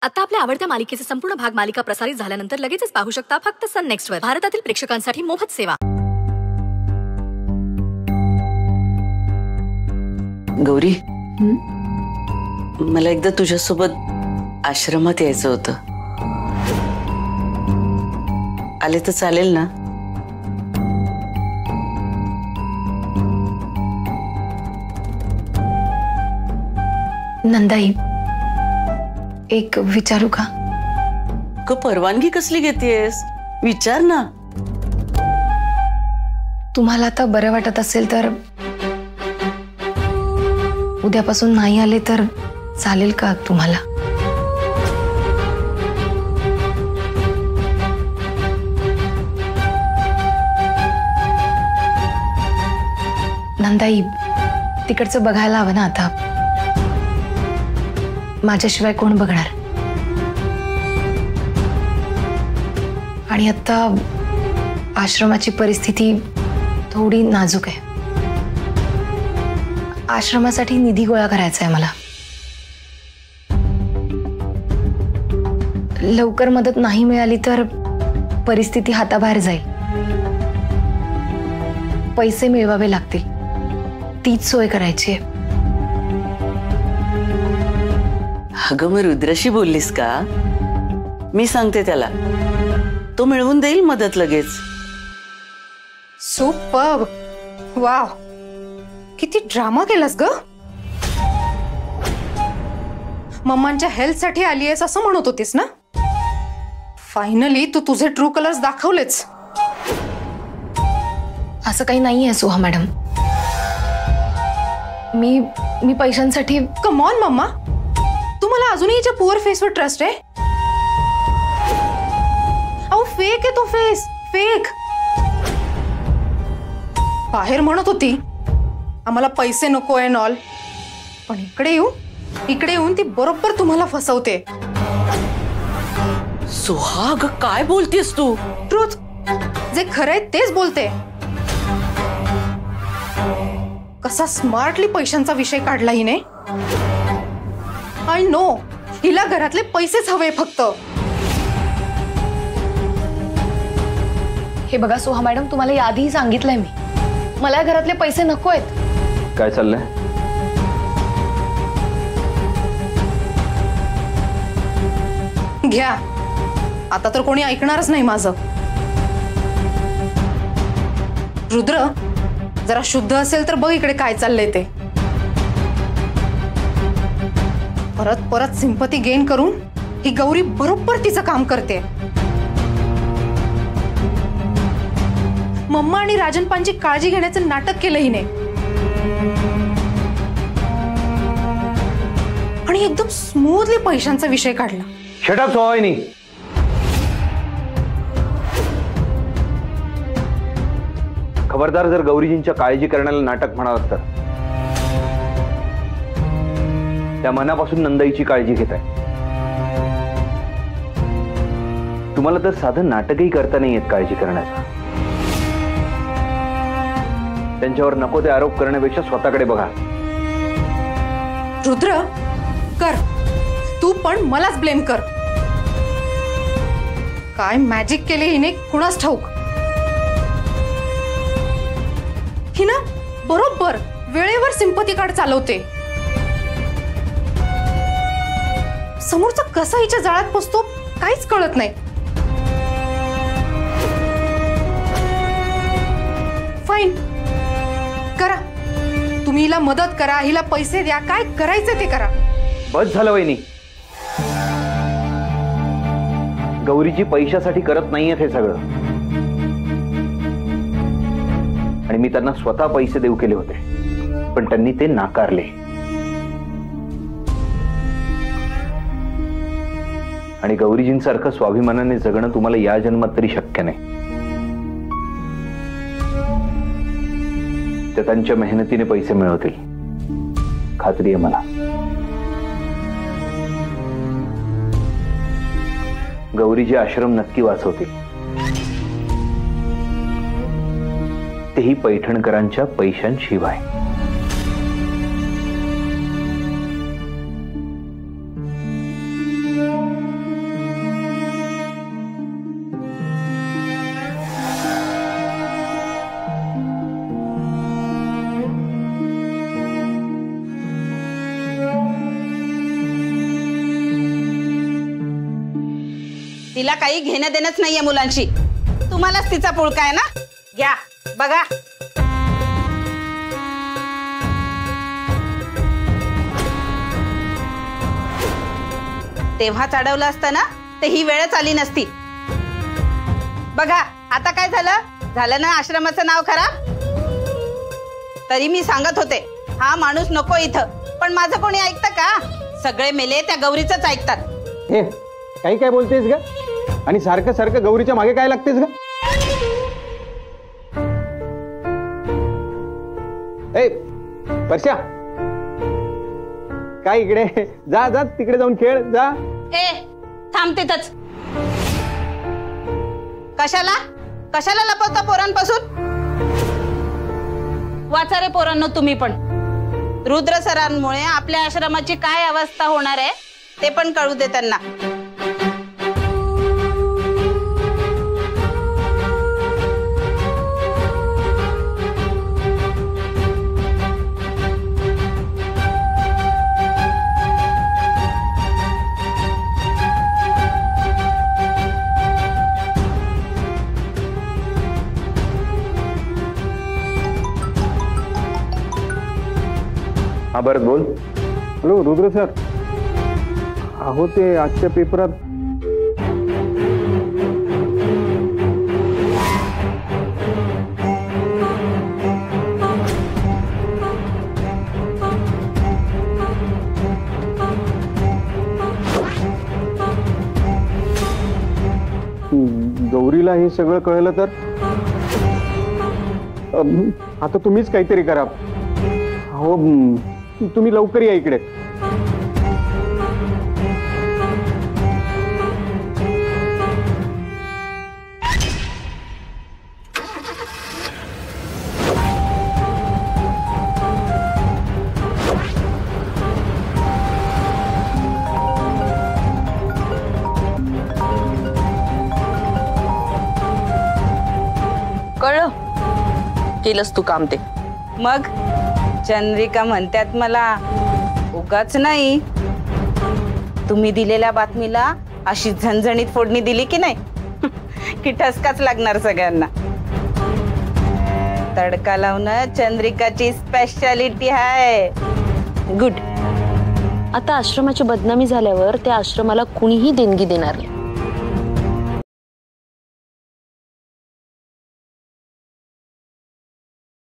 आता आपल्या आवडत्या मालिकेचे संपूर्ण भाग मालिका प्रसारित झाल्यानंतर लगेचच पाहू शकता फक्त सन नेक्स्ट वर. भारतातील प्रेक्षकांसाठी मोफत सेवा. गौरी, मला एकदा तुझ्यासोबत आश्रमात यायचं होतं. आले तर चालेल ना? नंदाई, एक विचारू का? परवानगी कसली घेतेस? विचार ना. तुम्हाला आता बरं वाटत असेल तर उद्यापासून नाही आले तर चालेल का तुम्हाला? नंदाई, तिकडचं बघायला हवं ना आता. माझ्याशिवाय कोण बघणार? आणि आता आश्रमाची परिस्थिती थोडी नाजूक आहे. आश्रमासाठी निधी गोळा करायचा आहे मला. लवकर मदत नाही मिळाली तर परिस्थिती हाताबाहेर जाईल. पैसे मिळवावे लागतील. तीच सोय करायची आहे. अगं, मग रुद्रशी बोललीस का? मी सांगते त्याला, तो मिळवून देईल मदत लगेच. सुपर्ब. वाव, किती ड्रामा केलास ग. मम्मांच्या हेल्थ साठी आली आहेस असं म्हणत होतीस ना? फायनली तू तुझे ट्रू कलर्स दाखवलेच. असं काही नाहीये सोहा मॅडम. मी पैशांसाठी. कम ऑन मम्मा, तुम्हाला अजूनही हिच्या पुअर फेसवर ट्रस्ट आहे? अहो फेक आहे तो फेस, फेक. बाहेर म्हणत होती आम्हाला पैसे नको अँड ऑल, पण इकडे येऊन ती बरोबर तुम्हाला फसवते. सोहा, अगं काय बोलतेस तू? ट्रूथ, जे खरंय तेच बोलते. कसा स्मार्टली पैशांचा विषय काढला हिने. आय नो, हिला घरातले पैसेच हवे फक्त. हे बघा सोहा मॅडम, तुम्हाला याआधीही सांगितलंय मी, मला घरातले पैसे नको आहेत. काय चाललंय? घ्या, आता तर कोणी ऐकणारच नाही माझं. रुद्र, जरा शुद्ध असेल तर बघ इकडे काय चाललंय ते. परत परत सिंपती गेन करून ही गौरी बरोबर तिचं काम करते. मम्मा आणि राजनपांची काळजी घेण्याचं नाटक केलं हिने, आणि एकदम स्मूथली पैशांचा विषय काढला. शट अप सोहावहिनी. खबरदार, जर गौरीजींच्या काळजी करण्याला नाटक म्हणावं तर त्या मनापासून नंदाईची काळजी घेत आहे. तुम्हाला तर साधं नाटकही करता नाही येत काळजी करण्याचं. त्यांच्यावर नको ते आरोप करण्यापेक्षा स्वतःकडे बघा. रुद्र, कर तू पण मलाच ब्लेम कर. काय मॅजिक केले हिने कुणास ठाऊक. हिना बरोबर वेळेवर सिंपती कार्ड चालवते. समोरचा कसा हिच्या जाळ्यात बसतो काहीच कळत नाही. फाईन, करा तुम्ही हिला मदत करा, हिला पैसे द्या, काय करायचं ते करा. बस झालं वहिनी. गौरीची पैशासाठी करत नाहीयेत हे सगळं. आणि मी त्यांना स्वतः पैसे देऊ केले होते, पण त्यांनी ते नाकारले. आणि गौरीजींसारखं स्वाभिमानाने जगणं तुम्हाला या जन्मात तरी शक्य नाही. त्या त्यांच्या मेहनतीने पैसे मिळवतील, खात्री आहे मला. गौरीजी आश्रम नक्की वाचवतील, तेही पैठणकरांच्या पैशांशिवाय. तिला काही घेणं देणंच नाहीये मुलांशी. तुम्हालाच तिचा पुळका आहे ना. घ्या बघा. तेव्हाच अडवलं असतं ना तर ही वेळच आली नसती. बघा आता काय झालं ना आश्रमाचं नाव खराब. तरी मी सांगत होते हा माणूस नको इथं, पण माझं कोणी ऐकतं का? सगळे मेले त्या गौरीचंच ऐकतात. हे काही काय बोलतेस ग? आणि सारखं सारखं गौरीच्या मागे काय लागतेस ग? ए वर्षा, काय इकडे जा जा तिकडे जाऊन खेळ जा. ए थांब तिथंच. कशाला कशाला लपवता पोरांपासून? वाचा रे पोरांनो तुम्ही पण. रुद्र सरांमुळे आपल्या आश्रमाची काय अवस्था होणार आहे ते पण कळू दे त्यांना. हा बरं बोल. Hello Rudra sir. अहो ते आजच्या पेपरात गौरीला हे सगळं कळलं तर आता तुम्हीच काहीतरी करा. हो तुम्ही लवकर या इकडे. कळलं केलंस तू काम ते. मग चंद्रिका म्हणतात मला उगाच नाही. तुम्ही दिलेल्या बातमीला अशी झणझणीत फोडणी दिली की नाही की ठसकाच लागणार सगळ्यांना. तडका लावणं चंद्रिकाची स्पेशालिटी आहे. गुड. आता आश्रमाची बदनामी झाल्यावर त्या आश्रमाला कुणीही देणगी देणार नाही.